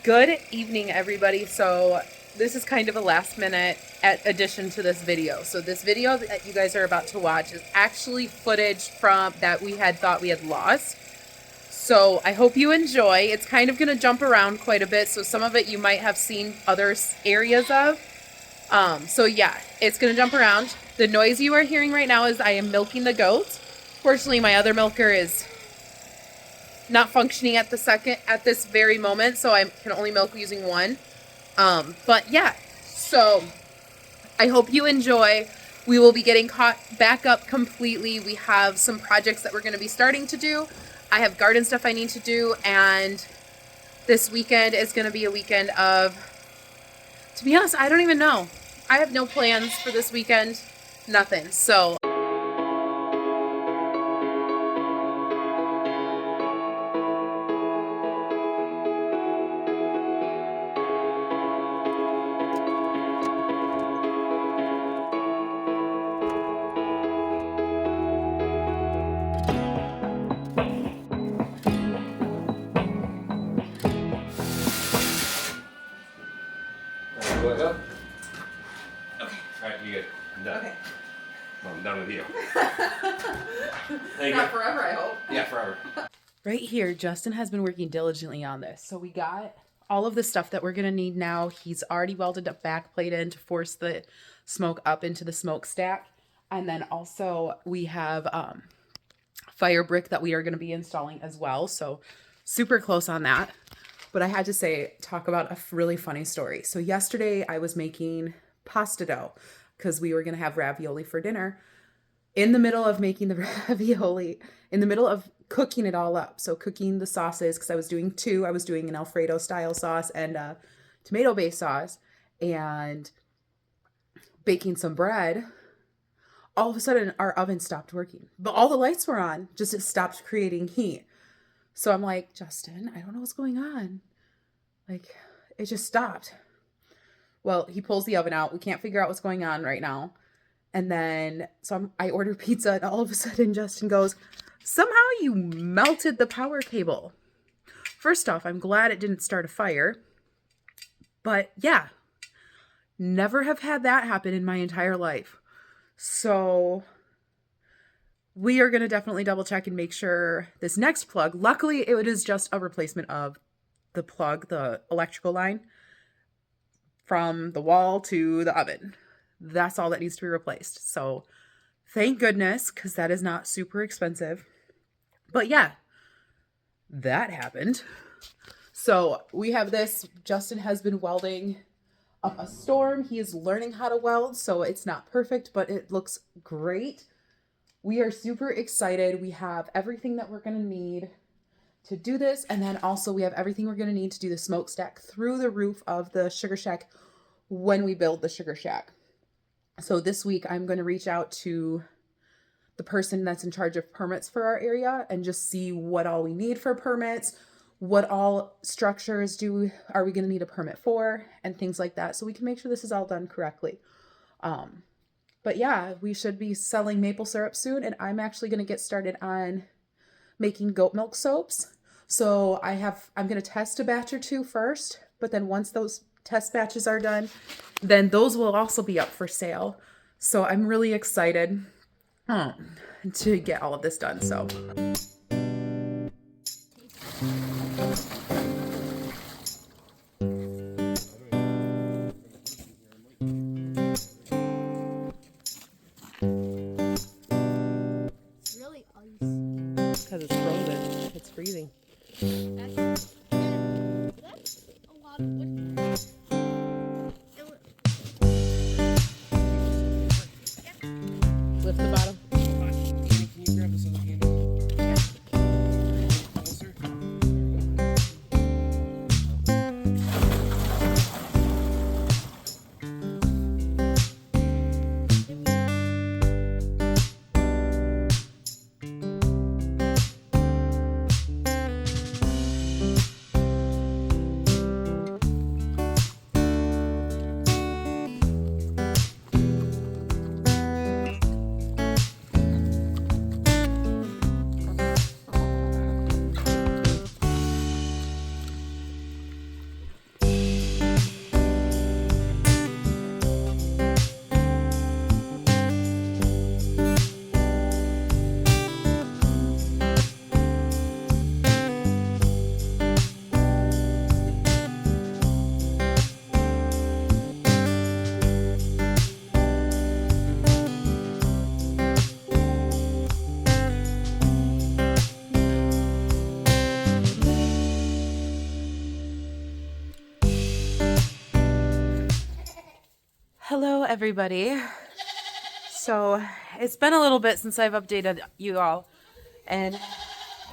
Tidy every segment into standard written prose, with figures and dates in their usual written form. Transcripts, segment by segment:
Good evening, everybody. So this is kind of a last minute addition to this video. So this video that you guys are about to watch is actually footage from that we had thought we had lost. So I hope you enjoy. It's kind of going to jump around quite a bit. So some of it you might have seen other areas of. So yeah, it's going to jump around. The noise you are hearing right now is I am milking the goats. Fortunately, my other milker is not functioning at this very moment, so I can only milk using one. But yeah, so I hope you enjoy. We will be getting caught back up completely. We have some projects that we're going to be starting to do. I have garden stuff I need to do, and this weekend is going to be a weekend of, to be honest, I don't even know. I have no plans for this weekend, nothing. So Up. okay. Alright, you good. I'm done. Okay. Well, I'm done with you. Not forever, I hope. Yeah, forever. Right here, Justin has been working diligently on this. So we got all of the stuff that we're going to need now. He's already welded a back plate in to force the smoke up into the smokestack. And then also we have fire brick that we are going to be installing as well. So super close on that. But I had to talk about a really funny story. So yesterday I was making pasta dough because we were going to have ravioli for dinner. In the middle of making the ravioli, in the middle of cooking it all up. So cooking the sauces, because I was doing two. I was doing an Alfredo style sauce and a tomato-based sauce, and baking some bread. All of a sudden our oven stopped working. But all the lights were on, just it stopped creating heat. So I'm like, Justin, I don't know what's going on. Like, it just stopped. Well, he pulls the oven out. We can't figure out what's going on right now. And then, I order pizza, and all of a sudden Justin goes, somehow you melted the power cable. First off, I'm glad it didn't start a fire. But yeah, never have had that happen in my entire life. So we are going to definitely double check and make sure this next plug, luckily it is just a replacement of the plug, the electrical line from the wall to the oven. That's all that needs to be replaced. So thank goodness, because that is not super expensive. But yeah, that happened. So we have this. Justin has been welding up a storm. He is learning how to weld, so it's not perfect, but it looks great. We are super excited. We have everything that we're going to need to do this. And then also we have everything we're going to need to do the smokestack through the roof of the sugar shack when we build the sugar shack. So this week I'm going to reach out to the person that's in charge of permits for our area and just see what all we need for permits, what all structures are we going to need a permit for, and things like that. So we can make sure this is all done correctly. But yeah, we should be selling maple syrup soon, and I'm actually going to get started on making goat milk soaps. So I'm going to test a batch or two first, but then once those test batches are done, then those will also be up for sale. So I'm really excited to get all of this done. So because it's frozen. It's freezing. That's a lot of wood. Lift the bottom. Can you grab this other hand? Closer. Hello, everybody. So it's been a little bit since I've updated you all, and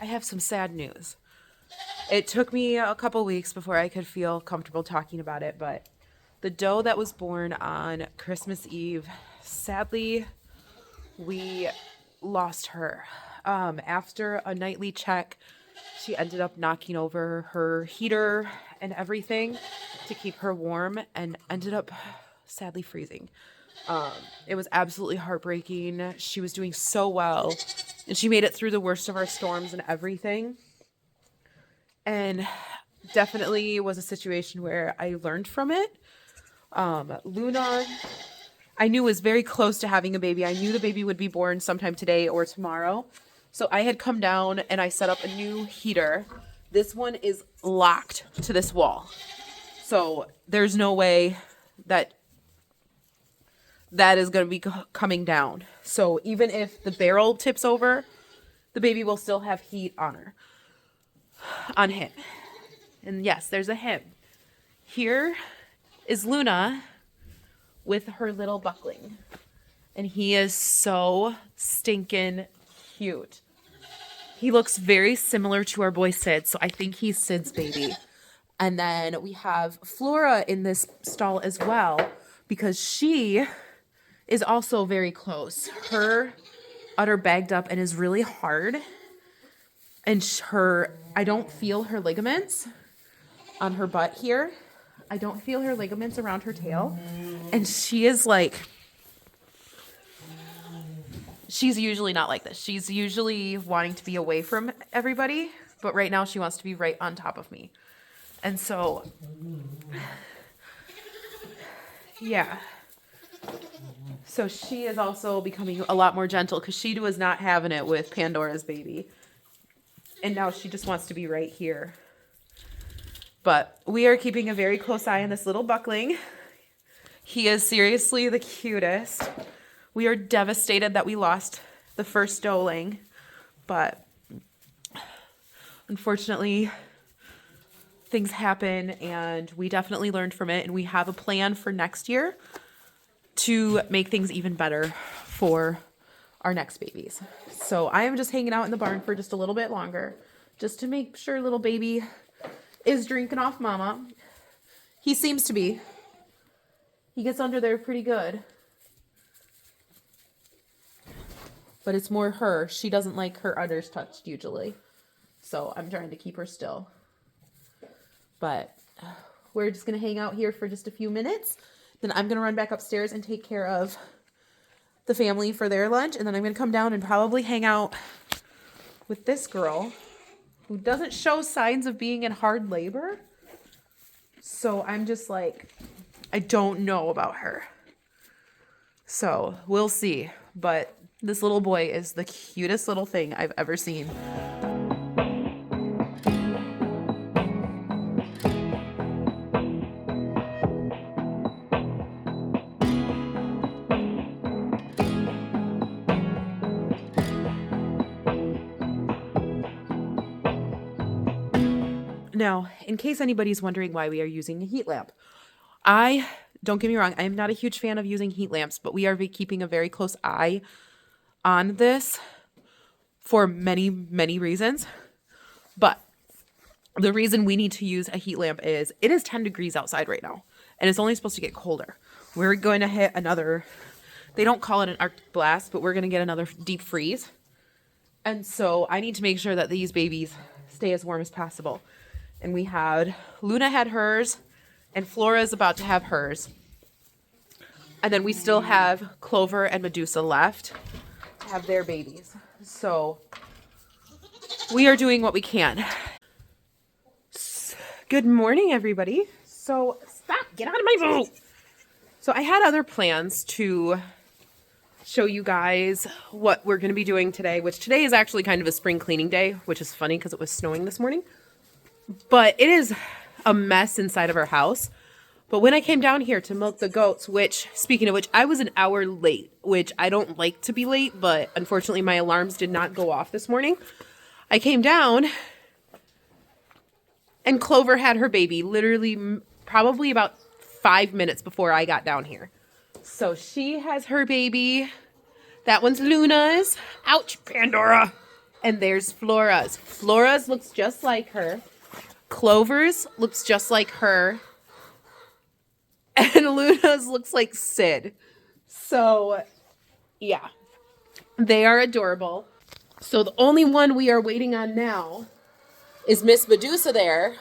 I have some sad news. It took me a couple weeks before I could feel comfortable talking about it, but the doe that was born on Christmas Eve, sadly, we lost her. After a nightly check, she ended up knocking over her heater and everything to keep her warm and ended up sadly freezing. It was absolutely heartbreaking. She was doing so well, and she made it through the worst of our storms and everything. And definitely was a situation where I learned from it. Luna, I knew was very close to having a baby. I knew the baby would be born sometime today or tomorrow. So I had come down and I set up a new heater. This one is locked to this wall. So there's no way that is going to be coming down. So even if the barrel tips over, the baby will still have heat on him. And yes, there's a him. Here is Luna with her little buckling. And he is so stinking cute. He looks very similar to our boy Sid, so I think he's Sid's baby. And then we have Flora in this stall as well, because she is also very close. Her udder bagged up and is really hard. And I don't feel her ligaments on her butt here. I don't feel her ligaments around her tail. And she is like, she's usually not like this. She's usually wanting to be away from everybody, but right now she wants to be right on top of me. And so, yeah. So she is also becoming a lot more gentle because she was not having it with Pandora's baby. And now she just wants to be right here. But we are keeping a very close eye on this little buckling. He is seriously the cutest. We are devastated that we lost the first doeling, but unfortunately, things happen, and we definitely learned from it, and we have a plan for next year to make things even better for our next babies. So I am just hanging out in the barn for just a little bit longer, just to make sure little baby is drinking off mama. He seems to be. He gets under there pretty good. But it's more her. She doesn't like her udders touched usually. So I'm trying to keep her still. But we're just going to hang out here for just a few minutes. Then I'm going to run back upstairs and take care of the family for their lunch. And then I'm going to come down and probably hang out with this girl who doesn't show signs of being in hard labor. So I'm just like, I don't know about her. So we'll see. But this little boy is the cutest little thing I've ever seen. Now, in case anybody's wondering why we are using a heat lamp, don't get me wrong, I am not a huge fan of using heat lamps, but we are keeping a very close eye on this for many, many reasons. But the reason we need to use a heat lamp is it is 10 degrees outside right now, and it's only supposed to get colder. We're going to hit another, they don't call it an Arctic blast, but we're going to get another deep freeze. And so I need to make sure that these babies stay as warm as possible. And Luna had hers, and Flora is about to have hers. And then we still have Clover and Medusa left to have their babies. So we are doing what we can. Good morning, everybody. So stop, get out of my boat. So I had other plans to show you guys what we're going to be doing today, which today is actually kind of a spring cleaning day, which is funny because it was snowing this morning. But it is a mess inside of our house. But when I came down here to milk the goats, which, speaking of which, I was an hour late, which I don't like to be late, but unfortunately my alarms did not go off this morning. I came down and Clover had her baby literally probably about 5 minutes before I got down here. So she has her baby. That one's Luna's. Ouch, Pandora. And there's Flora's. Flora's looks just like her. Clover's looks just like her. And Luna's looks like Sid. So, yeah. They are adorable. So the only one we are waiting on now is Miss Medusa there.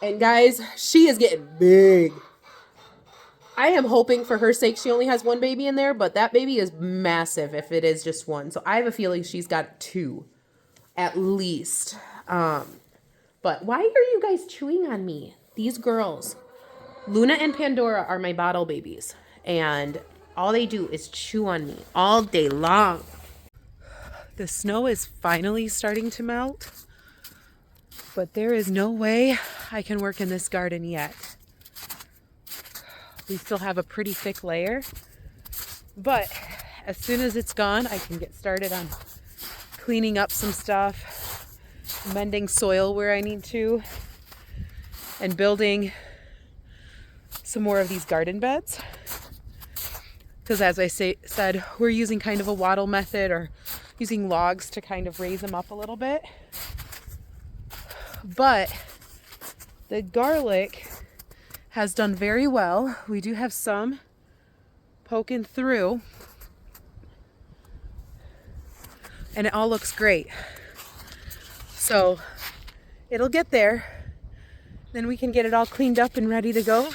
And guys, she is getting big. I am hoping for her sake she only has one baby in there, but that baby is massive if it is just one. So I have a feeling she's got two at least. But why are you guys chewing on me? These girls. Luna and Pandora are my bottle babies. And all they do is chew on me all day long. The snow is finally starting to melt. But there is no way I can work in this garden yet. We still have a pretty thick layer. But as soon as it's gone, I can get started on cleaning up some stuff, mending soil where I need to, and building some more of these garden beds. Because as I said, we're using kind of a wattle method or using logs to kind of raise them up a little bit. But the garlic has done very well. We do have some poking through. And it all looks great. So it'll get there. Then we can get it all cleaned up and ready to go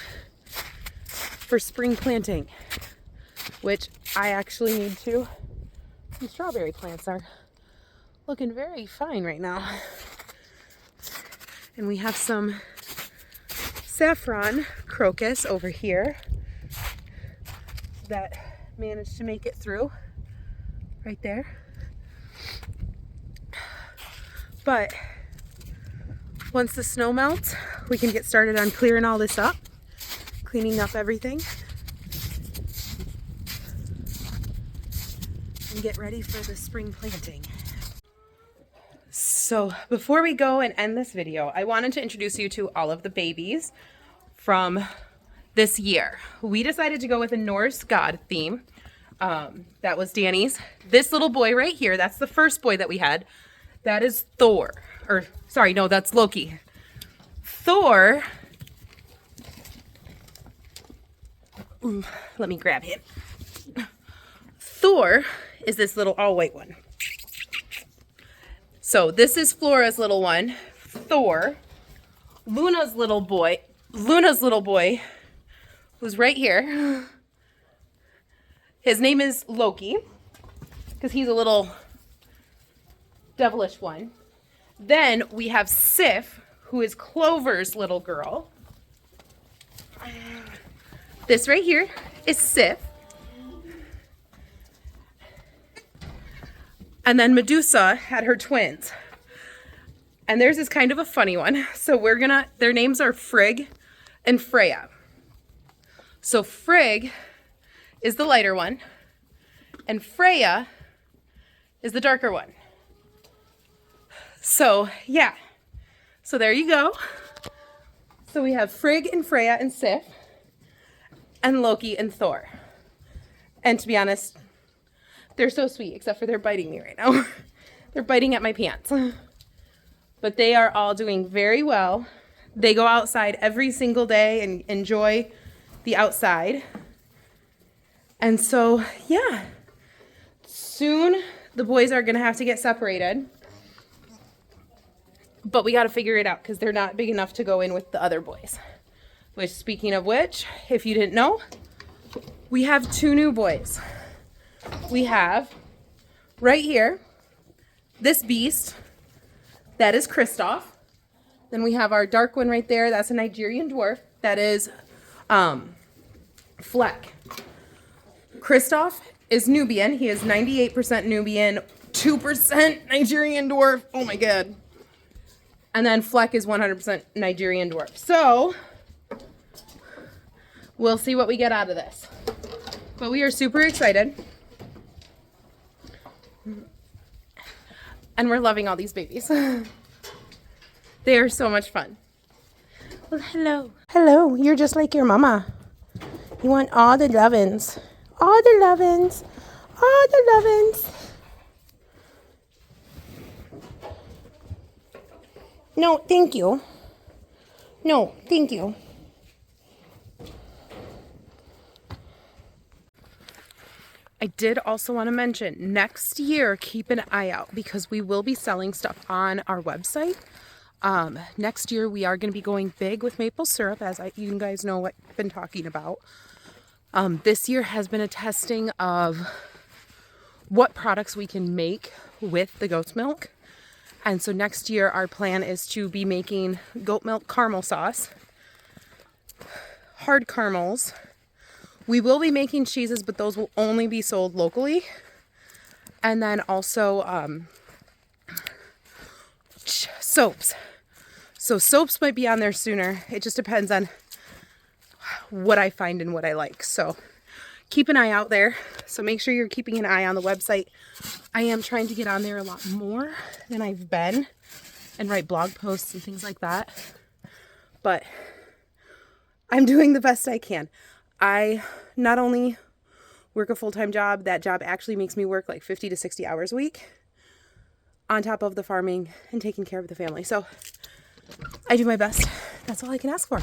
for spring planting. Which I actually need to. The strawberry plants are looking very fine right now. And we have some saffron crocus over here that managed to make it through right there. But once the snow melts, we can get started on clearing all this up, cleaning up everything, and get ready for the spring planting. So before we go and end this video, I wanted to introduce you to all of the babies from this year. We decided to go with a Norse god theme. That was Danny's. This little boy right here, that's the first boy that we had. That is Thor. Or, sorry, no, that's Loki. Thor. Ooh, let me grab him. Thor is this little all white one. So this is Flora's little one, Thor. Luna's little boy, who's right here. His name is Loki, because he's a little devilish one. Then we have Sif, who is Clover's little girl. This right here is Sif. And then Medusa had her twins. And theirs is kind of a funny one. So their names are Frigg and Freya. So Frigg is the lighter one. And Freya is the darker one. So, yeah. So there you go. So we have Frigg and Freya and Sif. And Loki and Thor. And to be honest, they're so sweet, except for they're biting me right now. They're biting at my pants. But they are all doing very well. They go outside every single day and enjoy the outside. And so, yeah. Soon, the boys are going to have to get separated. But we got to figure it out because they're not big enough to go in with the other boys. Which, speaking of which, if you didn't know, we have 2 new boys. We have, right here, this beast, that is Kristoff. Then we have our dark one right there, that's a Nigerian dwarf, that is Fleck. Kristoff is Nubian, he is 98% Nubian, 2% Nigerian dwarf, oh my god. And then Fleck is 100% Nigerian dwarf. So, we'll see what we get out of this. But we are super excited. And we're loving all these babies. They are so much fun. Well, hello. Hello, you're just like your mama. You want all the lovin's. All the lovin's. All the lovin's. No, thank you. No, thank you. I did also want to mention next year, keep an eye out because we will be selling stuff on our website. Next year, we are going to be going big with maple syrup, as you guys know what I've been talking about. This year has been a testing of what products we can make with the goat's milk. And so next year, our plan is to be making goat milk caramel sauce, hard caramels. We will be making cheeses, but those will only be sold locally. And then also soaps. So soaps might be on there sooner. It just depends on what I find and what I like. So keep an eye out there. So make sure you're keeping an eye on the website. I am trying to get on there a lot more than I've been and write blog posts and things like that. But I'm doing the best I can. I not only work a full-time job, that job actually makes me work like 50 to 60 hours a week on top of the farming and taking care of the family. So I do my best. That's all I can ask for.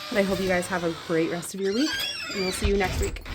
And I hope you guys have a great rest of your week, and we'll see you next week.